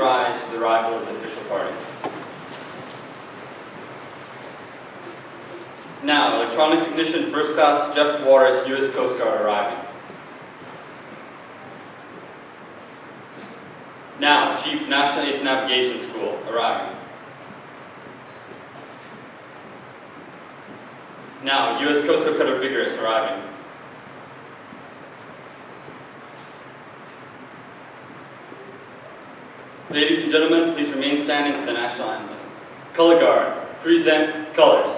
rise for the arrival of the official party. Now, electronics technician first class Jeff Waters, U.S. Coast Guard, arriving. Now, Chief National Ace Navigation School, arriving. Now, U.S. Coast Guard Cutter Vigorous, arriving. Ladies and gentlemen, please remain standing for the national anthem. Color Guard, present colors.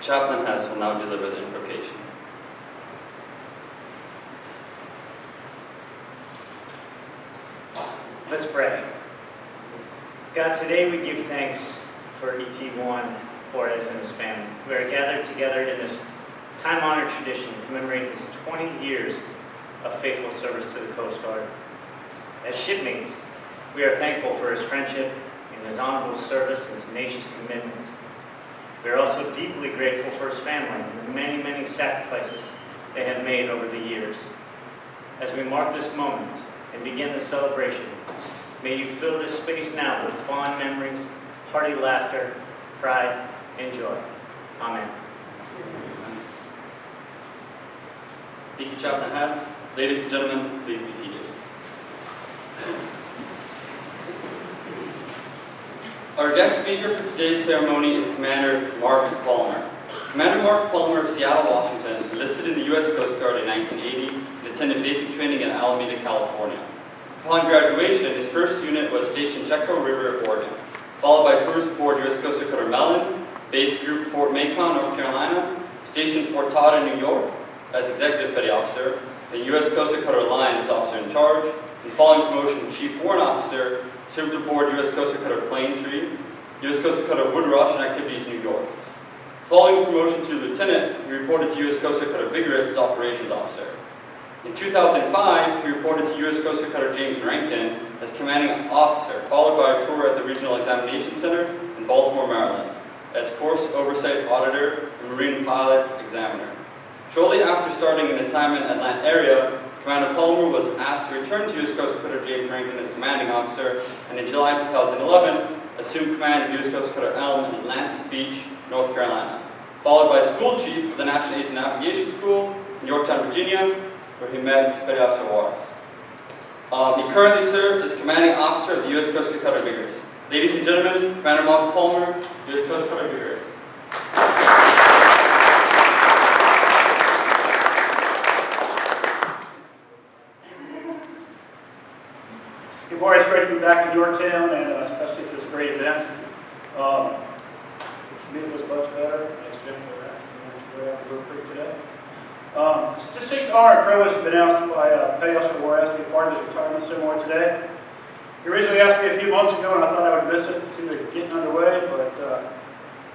Chaplain Hess will now deliver the invocation. Let's pray. God, today we give thanks for ET1, Juarez, and his family. We are gathered together in this time-honored tradition to commemorate his 20 years of faithful service to the Coast Guard. As shipmates, we are thankful for his friendship and his honorable service and tenacious commitment. We are also deeply grateful for his family and the many, many sacrifices they have made over the years. As we mark this moment and begin the celebration, may you fill this space now with fond memories, hearty laughter, pride, and joy. Amen. Thank you, Chaplain Hess. Ladies and gentlemen, please be seated. Our guest speaker for today's ceremony is Commander Mark Palmer. Commander Mark Palmer of Seattle, Washington, enlisted in the U.S. Coast Guard in 1980 and attended basic training in Alameda, California. Upon graduation, his first unit was stationed Checo River, Oregon, followed by tours aboard U.S. Coast Guard Cutter Mellon, Base Group Fort Macon, North Carolina, stationed Fort Todd in New York as Executive Petty Officer, then U.S. Coast Guard Cutter Lion as Officer in Charge, and following promotion to Chief Warrant Officer, served aboard U.S. Coast Guard Cutter Plaintree, U.S. Coast Guard Cutter Wood Rush and activities in New York. Following promotion to Lieutenant, he reported to U.S. Coast Guard Cutter Vigorous as Operations Officer. In 2005, he reported to U.S. Coast Guard Cutter James Rankin as Commanding Officer, followed by a tour at the Regional Examination Center in Baltimore, Maryland, as Course Oversight Auditor and Marine Pilot Examiner. Shortly after starting an assignment at Land Area, Commander Palmer was asked to return to U.S. Coast Guard Cutter James Rankin as Commanding Officer, and in July 2011, assumed command of U.S. Coast Guard Cutter Elm in Atlantic Beach, North Carolina, followed by School Chief of the National Ace Navigation School in Yorktown, Virginia, where he met Petty Officer Waters. He currently serves as Commanding Officer of the U.S. Coast Guard Cutter Vigorous. Ladies and gentlemen, Commander Mark Palmer, U.S. Coast Guard Cutter Vigorous. Hey, boy, it's great to be back in Yorktown, and especially for this great event. The commute was much better. It's a distinct honor and privilege to be announced by Payosser Juarez to be part of his retirement ceremony today. He originally asked me a few months ago, and I thought I would miss it to getting underway, but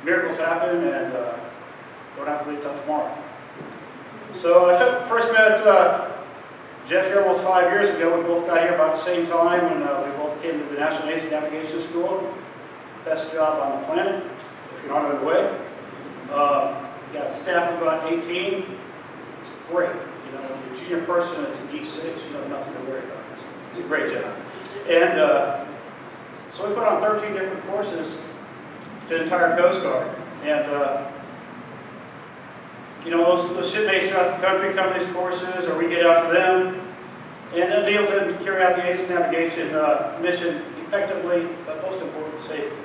miracles happen, and don't have to wait until tomorrow. So I first met Jeff here almost 5 years ago. We both got here about the same time when we both came to the National Aviation Navigation School. Best job on the planet, if you're not underway. We got a staff of about 18. It's great. You know, your junior person is an E6, you know, nothing to worry about. It's a great job. And so we put on 13 different courses to the entire Coast Guard. And you know, those shipmates throughout the country come to these courses, or we get out to them, and it enables them to carry out the aviation navigation mission effectively, but most important, safely.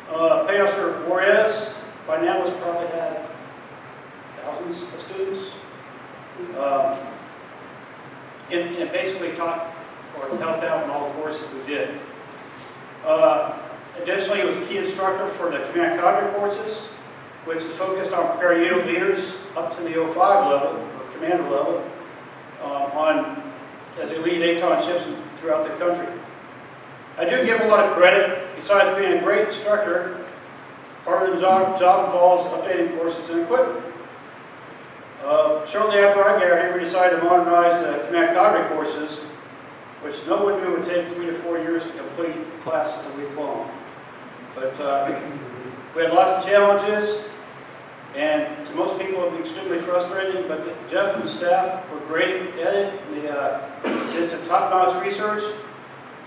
Payosser Juarez, by now, has probably had thousands of students, and basically taught or helped out in all the courses we did. Additionally, he was a key instructor for the command cadre courses, which is focused on preparing unit leaders up to the 05 level, or commander level, as they lead ATON ships throughout the country. I do give him a lot of credit. Besides being a great instructor, part of the job involves updating courses and equipment. Shortly after I got here, we decided to modernize the command cadre courses, which no one knew would take 3 to 4 years to complete classes a week long. But we had lots of challenges, and to most people it would be extremely frustrating, but Jeff and the staff were great at it. They did some top-notch research,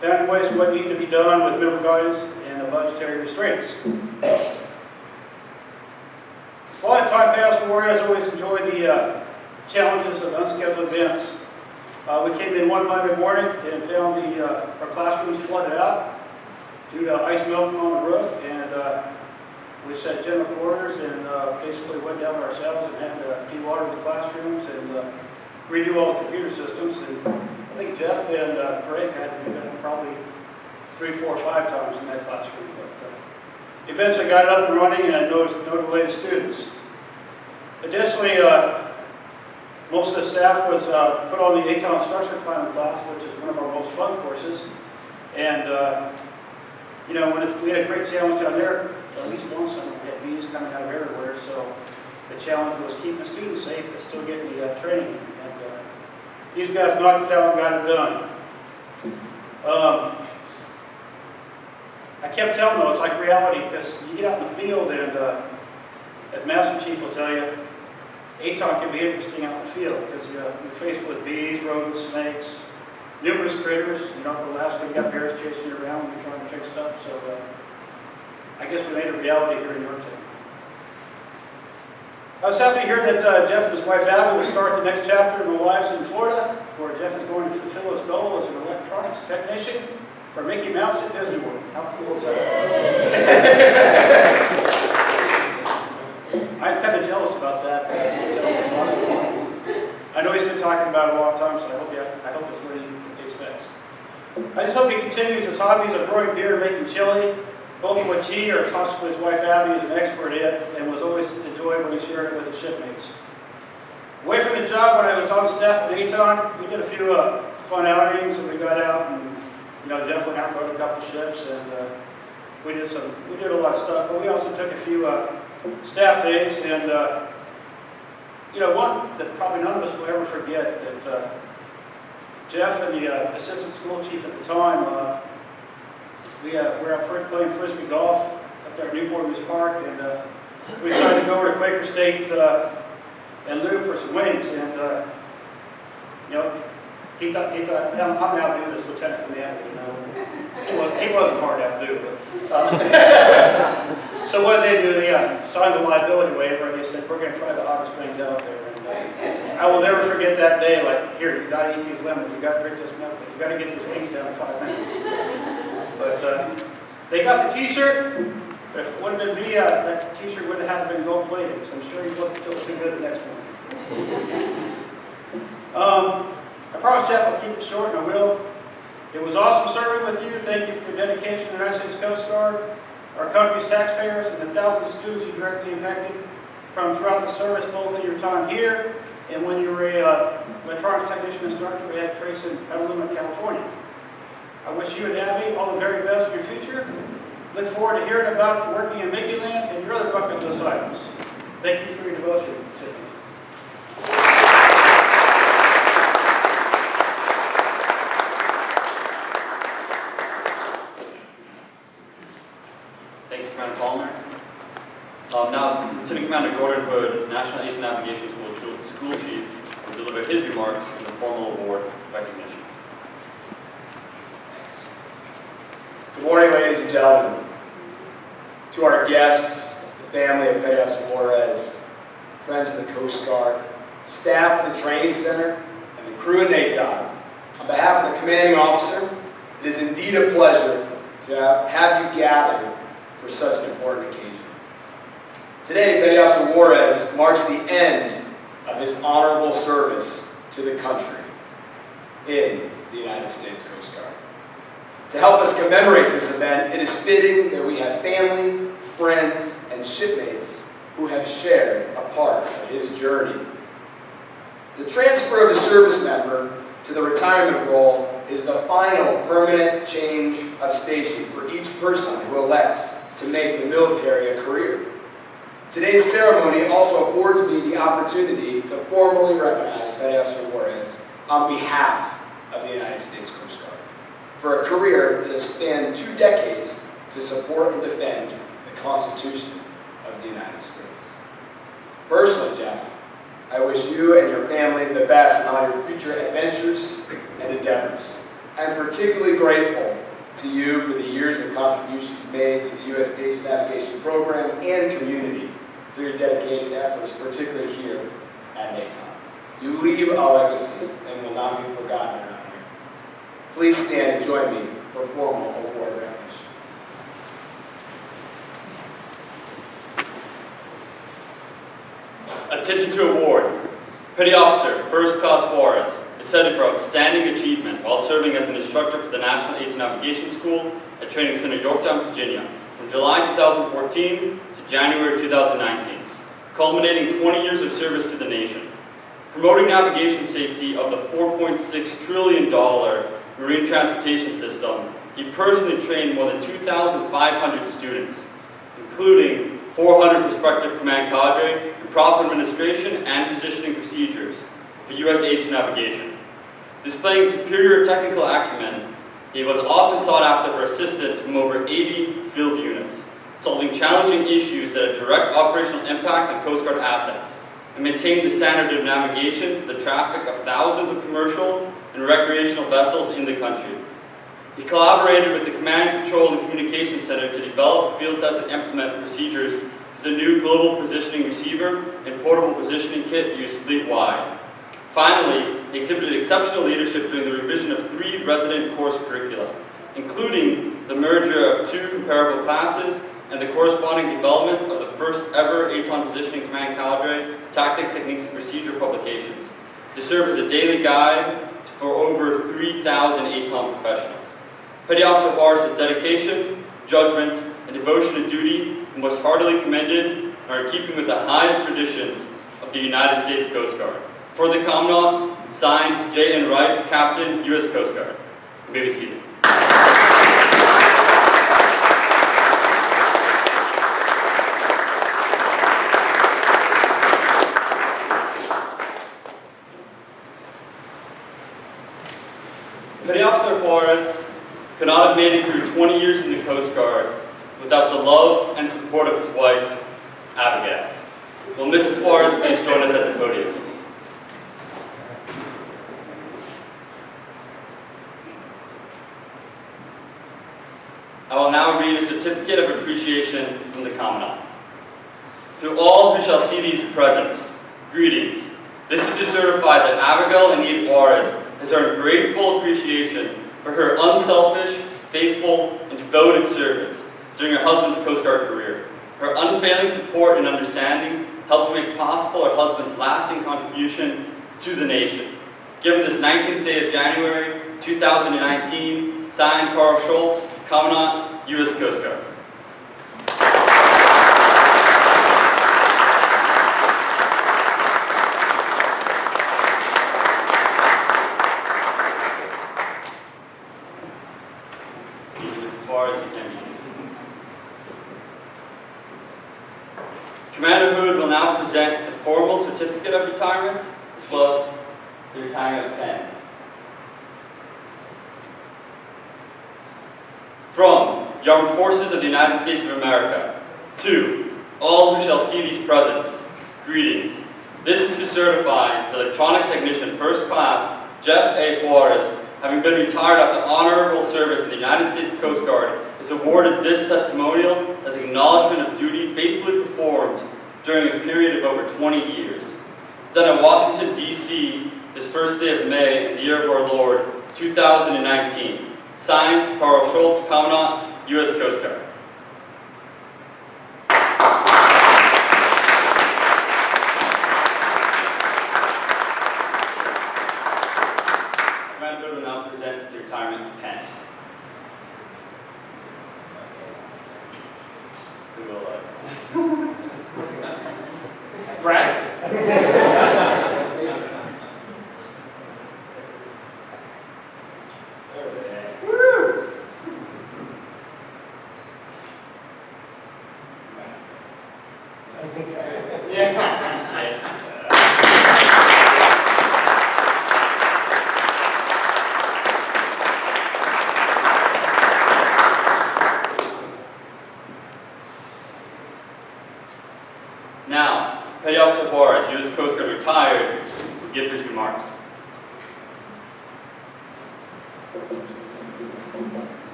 found ways what needed to be done with minimal guidance and the budgetary restraints. While at time Payosser Juarez always enjoyed the challenges of unscheduled events. We came in one Monday morning and found our classrooms flooded out due to ice melting on the roof, and we set general quarters and basically went down ourselves and had to de-water the classrooms and redo all the computer systems. And I think Jeff and Greg had to do that probably 3, 4, 5 times in that classroom. But eventually got it up and running, and no delay to students. Additionally, most of the staff was put on the ATON structure climbing class, which is one of our most fun courses. And you know, we had a great challenge down there. At least one summer we had bees coming out of everywhere. So the challenge was keeping the students safe, but still getting the training. And these guys knocked it down and got it done. I kept telling them, it's like reality, because you get out in the field, and as Master Chief will tell you, ATON can be interesting out in the field, because you're faced with bees, rodents, snakes, numerous critters. You know, in Alaska, you got bears chasing you around when you're trying to fix stuff. So I guess we made a reality here in Yorktown. I was happy to hear that Jeff and his wife Abby will start the next chapter in their lives in Florida, where Jeff is going to fulfill his goal as an electronics technician for Mickey Mouse at Disney World. How cool is that? I'm kind of jealous about that. I know he's been talking about it a long time, so I hope it's what he expects. I just hope he continues his hobbies of brewing beer and making chili, both of which he or possibly his wife Abby is an expert at, and was always enjoyed when he shared it with his shipmates. Away from the job, when I was on staff at ATON, we did a few fun outings, and we got out, and you know, Jeff went out and rode a couple ships, and we did a lot of stuff. But we also took a few staff days, and you know, one that probably none of us will ever forget, that Jeff and the assistant school chief at the time, we were out playing frisbee golf up there at Newport News Park, and we decided to go over to Quaker State and Lube for some wings, and you know, he thought I'm going to outdo this lieutenant commander, you know. He wasn't hard to outdo, but so what they do, they signed the liability waiver, and they said, we're going to try the hottest wings out there. And I will never forget that day, like, here, you got to eat these lemons, you got to drink this milk, you got to get these wings down in 5 minutes. But they got the t-shirt. If it wouldn't have been me, that t-shirt wouldn't have been gold plated, so I'm sure he wouldn't feel too good the next one. I promised Jeff I'll keep it short, and I will. It was awesome serving with you. Thank you for your dedication to the United States Coast Guard, our country's taxpayers, and the thousands of students you directly impacted from throughout the service, both in your time here And when you were a electronics technician instructor, we had Trace in Petaluma, California. I wish you and Abby all the very best in your future. Look forward to hearing about working in Mickey Land and your other bucket list items. Thank you for your devotion, Sydney. Thanks, Commander Palmer. Now, Lieutenant Commander Gordon Hood, National Ace Navigation School Chief, will deliver his remarks in the formal award recognition. Thanks. Good morning, ladies and gentlemen. To our guests, the family of Petty Officer Juarez, friends of the Coast Guard, staff of the Training Center, and the crew at NATOD, on behalf of the commanding officer, it is indeed a pleasure to have you gathered for such an important occasion. Today, Petty Officer Juarez marks the end of his honorable service to the country in the United States Coast Guard. To help us commemorate this event, it is fitting that we have family, friends, and shipmates who have shared a part of his journey. The transfer of a service member to the retirement role is the final permanent change of station for each person who elects to make the military a career. Today's ceremony also affords me the opportunity to formally recognize Petty Officer Juarez on behalf of the United States Coast Guard for a career that has spanned 2 decades to support and defend the Constitution of the United States. Personally, Jeff, I wish you and your family the best in all your future adventures and endeavors. I'm particularly grateful to you for the years of contributions made to the U.S. Ace Navigation Program and community through your dedicated efforts, particularly here at NATOD. You leave a legacy and will not be forgotten around here. Please stand and join me for formal award recognition. Attention to award. Petty Officer First Class Juarez is cited for outstanding achievement while serving as an instructor for the National Ace Navigation School at Training Center, Yorktown, Virginia, from July 2014 to January 2019, culminating 20 years of service to the nation. Promoting navigation safety of the $4.6 trillion marine transportation system, he personally trained more than 2,500 students, including 400 prospective command cadre in proper administration and positioning procedures for USH navigation. Displaying superior technical acumen, he was often sought after for assistance from over 80 field units, solving challenging issues that had direct operational impact on Coast Guard assets, and maintained the standard of navigation for the traffic of thousands of commercial and recreational vessels in the country. He collaborated with the Command, Control, and Communications Center to develop, field test, and implement procedures for the new Global Positioning Receiver and Portable Positioning Kit used fleet-wide. Finally, he exhibited exceptional leadership during the revision of 3 resident course curricula, including the merger of 2 comparable classes and the corresponding development of the first ever ATON Positioning Command Cadre Tactics, Techniques, and Procedure publications to serve as a daily guide for over 3,000 ATON professionals. Petty Officer Juarez's dedication, judgment, and devotion to duty are most heartily commended and are in keeping with the highest traditions of the United States Coast Guard. For the Commandant, signed J.N. Reif, Captain, U.S. Coast Guard. You may be seated. Petty Officer Juarez could not have made it through 20 years in the Coast Guard without the love and support of his wife, Abigail. Will Mrs. Juarez please join us at the podium? I will now read a certificate of appreciation from the Commandant. To all who shall see these presents, greetings. This is to certify that Abigail Anita Juarez has earned grateful appreciation for her unselfish, faithful, and devoted service during her husband's Coast Guard career. Her unfailing support and understanding helped to make possible her husband's lasting contribution to the nation. Given this 19th day of January, 2019, signed Carl Schultz, Commandant, U.S. Coast Guard. Commander Hood will now present the formal certificate of retirement, as well as the retirement pen. From the Armed Forces of the United States of America, to all who shall see these presents, greetings. This is to certify the electronics technician first class, Jeff A. Juarez, having been retired after honorable service in the United States Coast Guard, is awarded this testimonial as acknowledgement of duty faithfully performed during a period of over 20 years. Done at Washington, D.C., this first day of May, in the year of our Lord, 2019. Signed, Carl Schultz, Commandant, U.S. Coast Guard. Commander Hood will now present the retirement pen. Practice. Now, Petty Officer Juarez, U.S. Coast Guard retired, will give his remarks.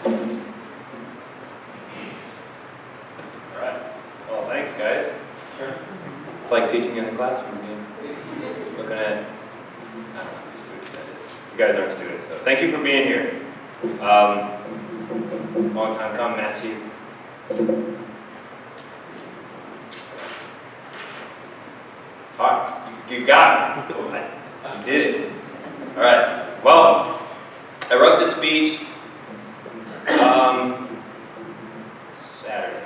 All right. Well, thanks, guys. It's like teaching in the classroom again. Looking at, I don't know how many students that is. You guys aren't students, though. Thank you for being here. Long time coming, Master Chief. It's hard. You got it. You did it. All right. Well, I wrote this speech Saturday.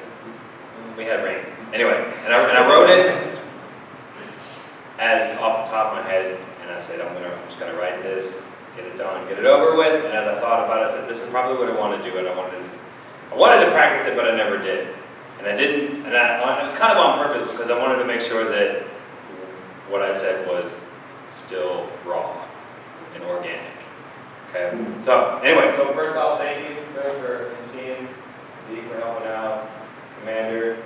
We had rain. Anyway, and I wrote it as off the top of my head, and I said, I'm just gonna write this, get it done, get it over with. And as I thought about it, I said, this is probably what I want to do, and I wanted to practice it, but I never did. And I didn't, and it was kind of on purpose because I wanted to make sure that what I said was still raw and organic. Okay. So anyway, so first off, thank you for seeing, Zeke for helping out, Commander.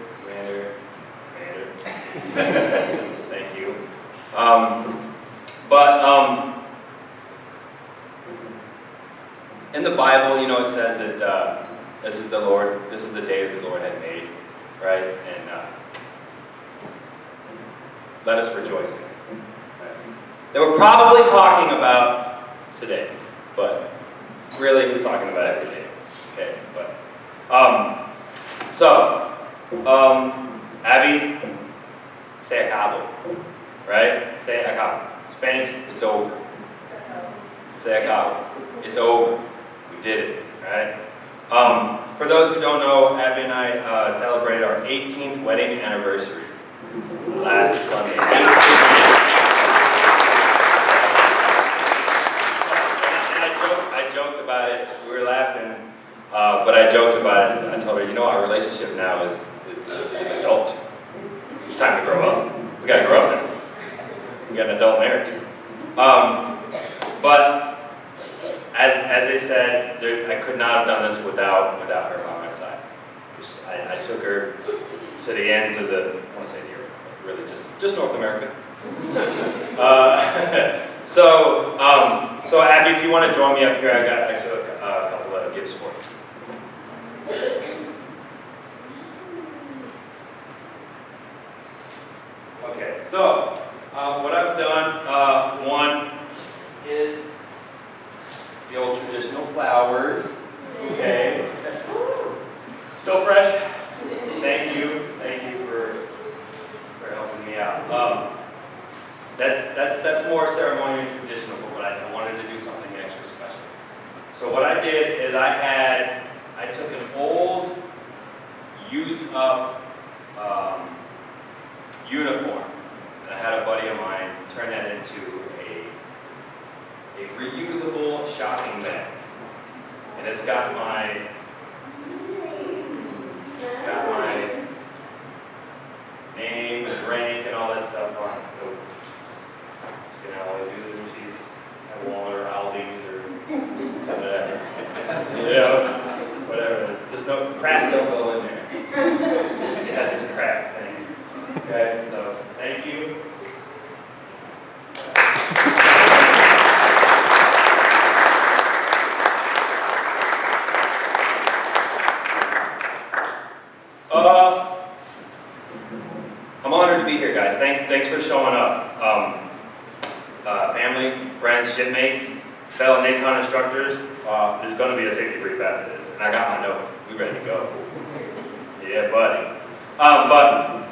Thank you. In the Bible, you know, it says that this is the day that the Lord had made, right? And let us rejoice in it. They were probably talking about today, but really he was talking about every day. Okay, but Abby, se acabó, right? Se acabó. Spanish, it's over. Se acabó. It's over. We did it, right? For those who don't know, Abby and I celebrated our 18th wedding anniversary last Sunday. I joked about it. We were laughing, but I joked about it. I told her, you know, our relationship now is an adult. It's time to grow up. We got to grow up now. We got an adult marriage. But as I said, I could not have done this without her by my side. I took her to the ends of the, I want to say Europe, but really just North America. So Abby, if you want to join me up here, I got actually a couple of gifts for you. Okay, so what I've done, one is the old traditional flowers. Okay. Still fresh? Thank you for helping me out. That's more ceremonial and traditional, but I wanted to do something extra special. So what I did is I took an old, used up uniform, and I had a buddy of mine turn that into a reusable shopping bag. And it's got my name, and rank, and all that stuff on it. So she can always use it when she's at Walmart or Aldi's or whatever. You know, whatever. Just no crafts don't go in there. She has this craft thing. Okay, so thank you. I'm honored to be here, guys. Thanks for showing up. Family, friends, shipmates, fellow Naton instructors. There's going to be a safety brief after this, and I got my notes. We ready to go? Yeah, buddy. But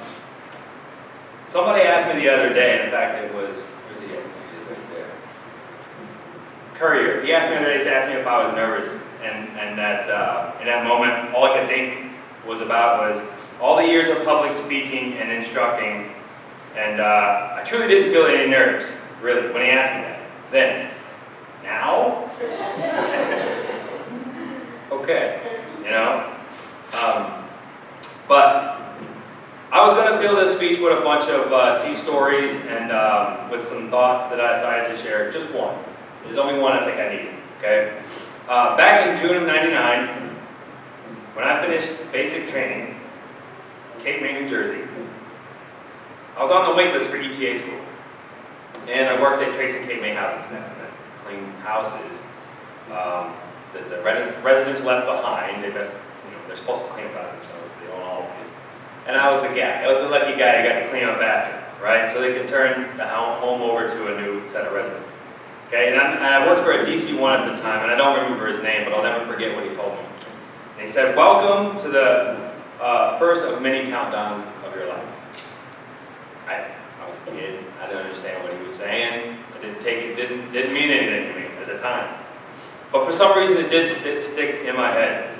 somebody asked me the other day, and in fact, it was where's he at? He is right there. Courier. He asked me the other day. He asked me if I was nervous, and that in that moment, all I could think was all the years of public speaking and instructing, and I truly didn't feel any nerves, really, when he asked me that. Then, now? Okay, you know? But I was going to fill this speech with a bunch of sea stories and with some thoughts that I decided to share. Just one. There's only one I think I needed, okay? Back in June of '99, when I finished basic training, Cape May, New Jersey, I was on the wait list for ETA school. And I worked at Trace and Cape May Housing Staff. I cleaned houses that the residents left behind. They're supposed to clean up after themselves, but they don't always. And I was the guy. I was the lucky guy who got to clean up after, right? So they could turn the home over to a new set of residents. Okay, and I worked for a DC1 at the time, and I don't remember his name, but I'll never forget what he told me. And he said, "Welcome to the first of many countdowns of your life." I was a kid. I didn't understand what he was saying. I didn't take it. Didn't mean anything to me at the time. But for some reason, it did stick in my head.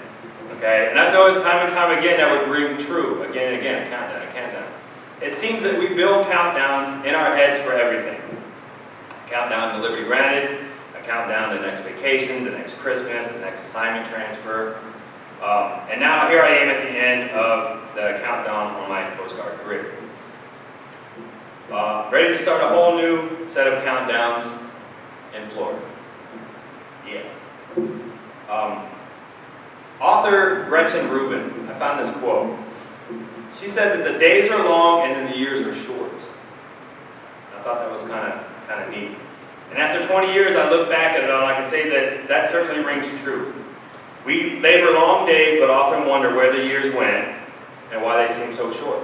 Okay, and I've noticed time and time again that would ring true again and again. A countdown, a countdown. It seems that we build countdowns in our heads for everything. A countdown to Liberty Granted, a countdown to the next vacation, the next Christmas, the next assignment transfer. And now here I am at the end of the countdown on my Coast Guard career. Ready to start a whole new set of countdowns in Florida. Yeah. Author Gretchen Rubin, I found this quote. She said that the days are long and then the years are short. I thought that was kind of neat. And after 20 years, I look back at it and I can say that certainly rings true. We labor long days, but often wonder where the years went and why they seem so short.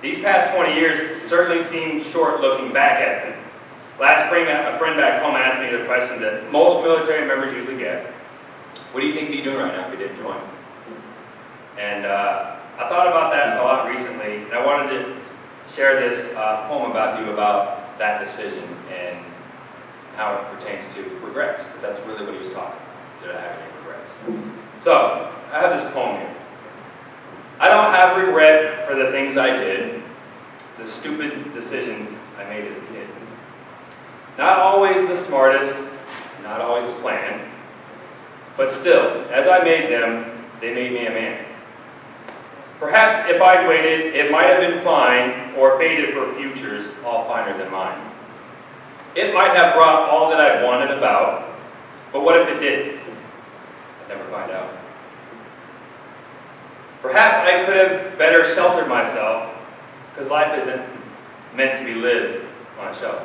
These past 20 years certainly seem short looking back at them. Last spring, a friend back home asked me the question that most military members usually get: what do you think you'd be doing right now if you didn't join? And I thought about that a lot recently, and I wanted to share this poem about that decision and how it pertains to regrets, because that's really what he was talking about. Did I have any regrets? So, I have this poem here. I don't have regret for the things I did, the stupid decisions I made as a kid. Not always the smartest, not always the plan, but still, as I made them, they made me a man. Perhaps if I'd waited, it might have been fine, or faded for futures all finer than mine. It might have brought all that I'd wanted about, but what if it didn't? I'd never find out. Perhaps I could have better sheltered myself, because life isn't meant to be lived on a shelf.